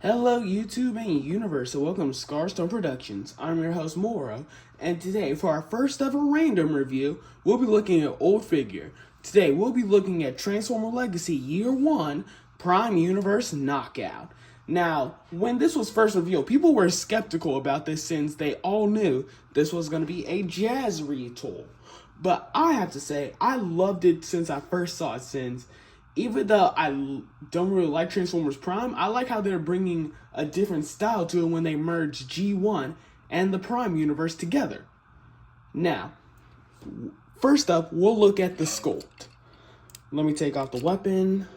Hello, YouTube and universe, and welcome to Scarstone Productions. I'm your host, Morro, and today, for our first ever random review, we'll be looking at old figure. Today, we'll be looking at Transformer Legacy Year 1 Prime Universe Knockout. Now, when this was first revealed, people were skeptical about this since they all knew this was going to be a Jazz retool. But I have to say, I loved it since I first saw it, since even though I don't really like Transformers Prime, I like how they're bringing a different style to it when they merge G1 and the Prime universe together. Now, first up, we'll look at the sculpt. Let me take off the weapon.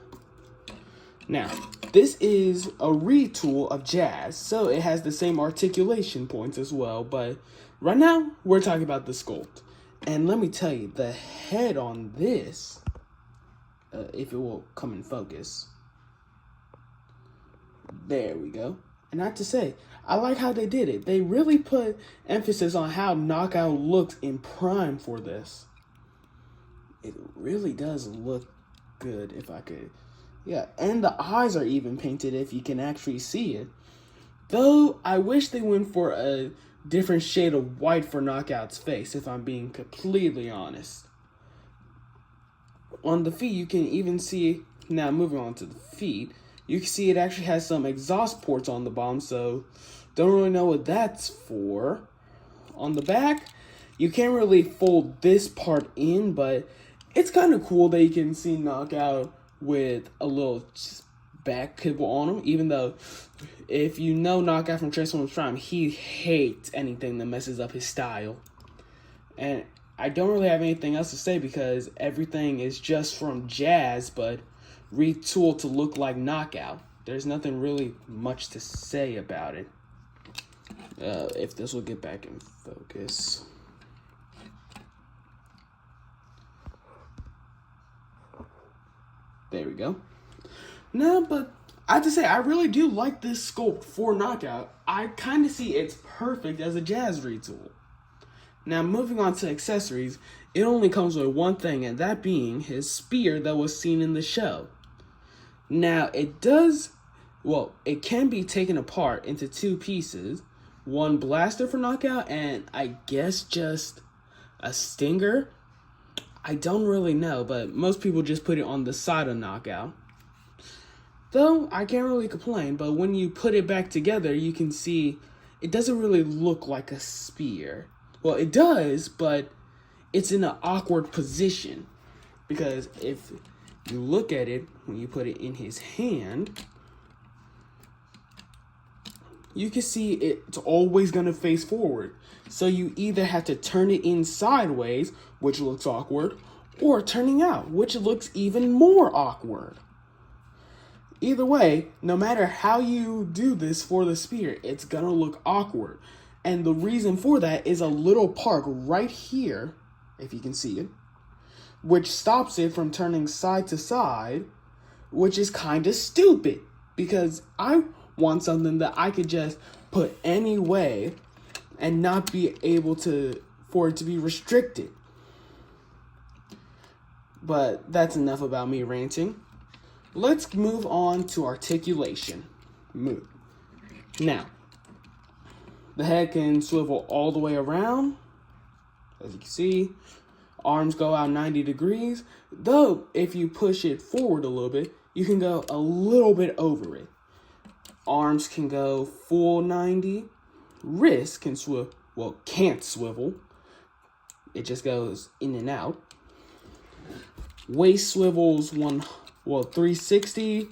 Now, this is a retool of Jazz, so it has the same articulation points as well, but right now, we're talking about the sculpt. And let me tell you, the head on this, if it will come in focus. There we go. And I have to say, I like how they did it. They really put emphasis on how Knockout looks in Prime for this. It really does look good, if I could. Yeah, and the eyes are even painted if you can actually see it. Though, I wish they went for a different shade of white for Knockout's face, if I'm being completely honest. On the feet, you can even see, now moving on to the feet, you can see it actually has some exhaust ports on the bottom, so don't really know what that's for. On the back, you can't really fold this part in, but it's kind of cool that you can see Knockout with a little back kibble on him, even though if you know Knockout from Transformers Prime, he hates anything that messes up his style. And I don't really have anything else to say because everything is just from Jazz, but retooled to look like Knockout. There's nothing really much to say about it. If this will get back in focus. There we go. No, but I have to say, I really do like this sculpt for Knockout. I kind of see it's perfect as a Jazz retool. Now, moving on to accessories, it only comes with one thing, and that being his spear that was seen in the show. Now, it can be taken apart into two pieces. One blaster for Knockout, and I guess just a stinger. I don't really know, but most people just put it on the side of Knockout. Though, I can't really complain, but when you put it back together, you can see it doesn't really look like a spear. Well, it does, but it's in an awkward position. Because if you look at it, when you put it in his hand, you can see it's always going to face forward. So you either have to turn it in sideways, which looks awkward, or turning out, which looks even more awkward. Either way, no matter how you do this for the spear, it's going to look awkward. And the reason for that is a little part right here, if you can see it, which stops it from turning side to side, which is kind of stupid. Because I want something that I could just put any way and not be able for it to be restricted. But that's enough about me ranting. Let's move on to articulation. Now, the head can swivel all the way around, as you can see. Arms go out 90 degrees, though if you push it forward a little bit, you can go a little bit over it. Arms can go full 90. Wrist can can't swivel. It just goes in and out. Waist swivels 360.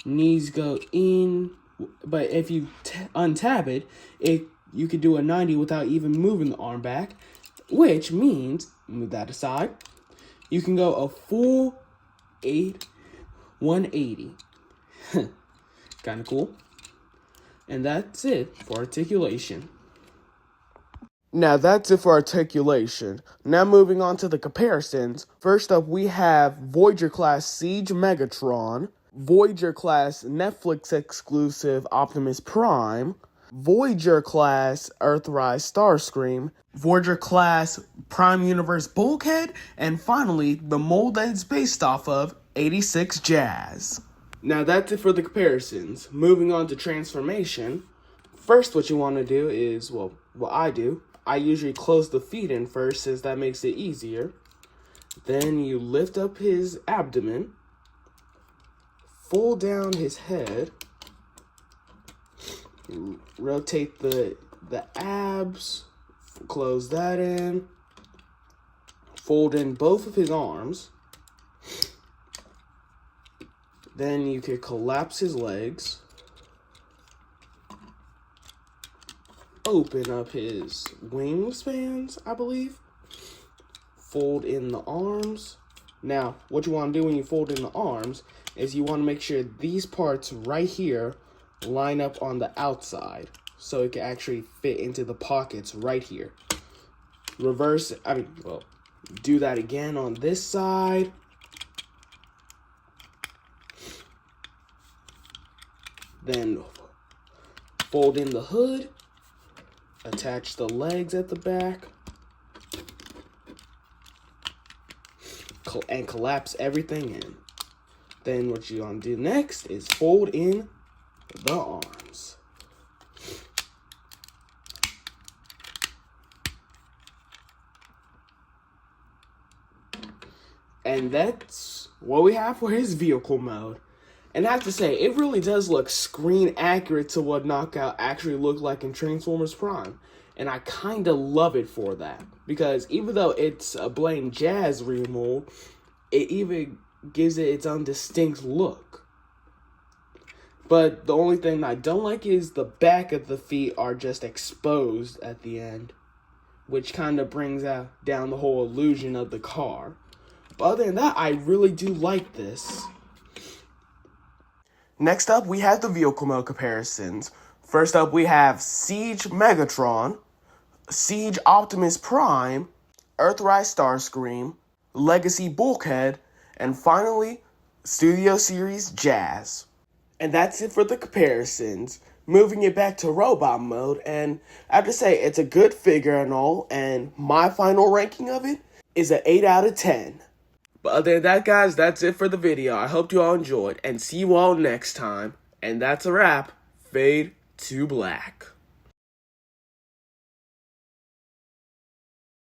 Knees go in, but if you untap it, you could do a 90 without even moving the arm back, which means, move that aside, you can go a full 180. Kind of cool. And that's it for articulation. Now that's it for articulation. Now moving on to the comparisons. First up, we have Voyager-class Siege Megatron, Voyager-class Netflix exclusive Optimus Prime, Voyager-class Earthrise Starscream, Voyager-class Prime Universe Bulkhead, and finally, the mold that it's based off of, 86 Jazz. Now that's it for the comparisons. Moving on to transformation. First, what you want to do is, well, what I do, I usually close the feet in first since that makes it easier. Then you lift up his abdomen, fold down his head, rotate the abs, close that in, fold in both of his arms. Then you could collapse his legs, open up his wingspans, I believe, fold in the arms. Now, what you want to do when you fold in the arms is you want to make sure these parts right here line up on the outside so it can actually fit into the pockets right here. Do that again on this side. Then fold in the hood, attach the legs at the back, and collapse everything in. Then what you want to do next is fold in the arms. And that's what we have for his vehicle mode. And I have to say, it really does look screen accurate to what Knockout actually looked like in Transformers Prime. And I kind of love it for that. Because even though it's a Blame Jazz remold, it even gives it its own distinct look. But the only thing I don't like is the back of the feet are just exposed at the end, which kind of brings down the whole illusion of the car. But other than that, I really do like this. Next up, we have the vehicle mode comparisons. First up, we have Siege Megatron, Siege Optimus Prime, Earthrise Starscream, Legacy Bulkhead, and finally, Studio Series Jazz. And that's it for the comparisons. Moving it back to robot mode, and I have to say, it's a good figure and all, and my final ranking of it is an 8 out of 10. But other than that, guys, that's it for the video. I hope you all enjoyed, and see you all next time. And that's a wrap. Fade to black.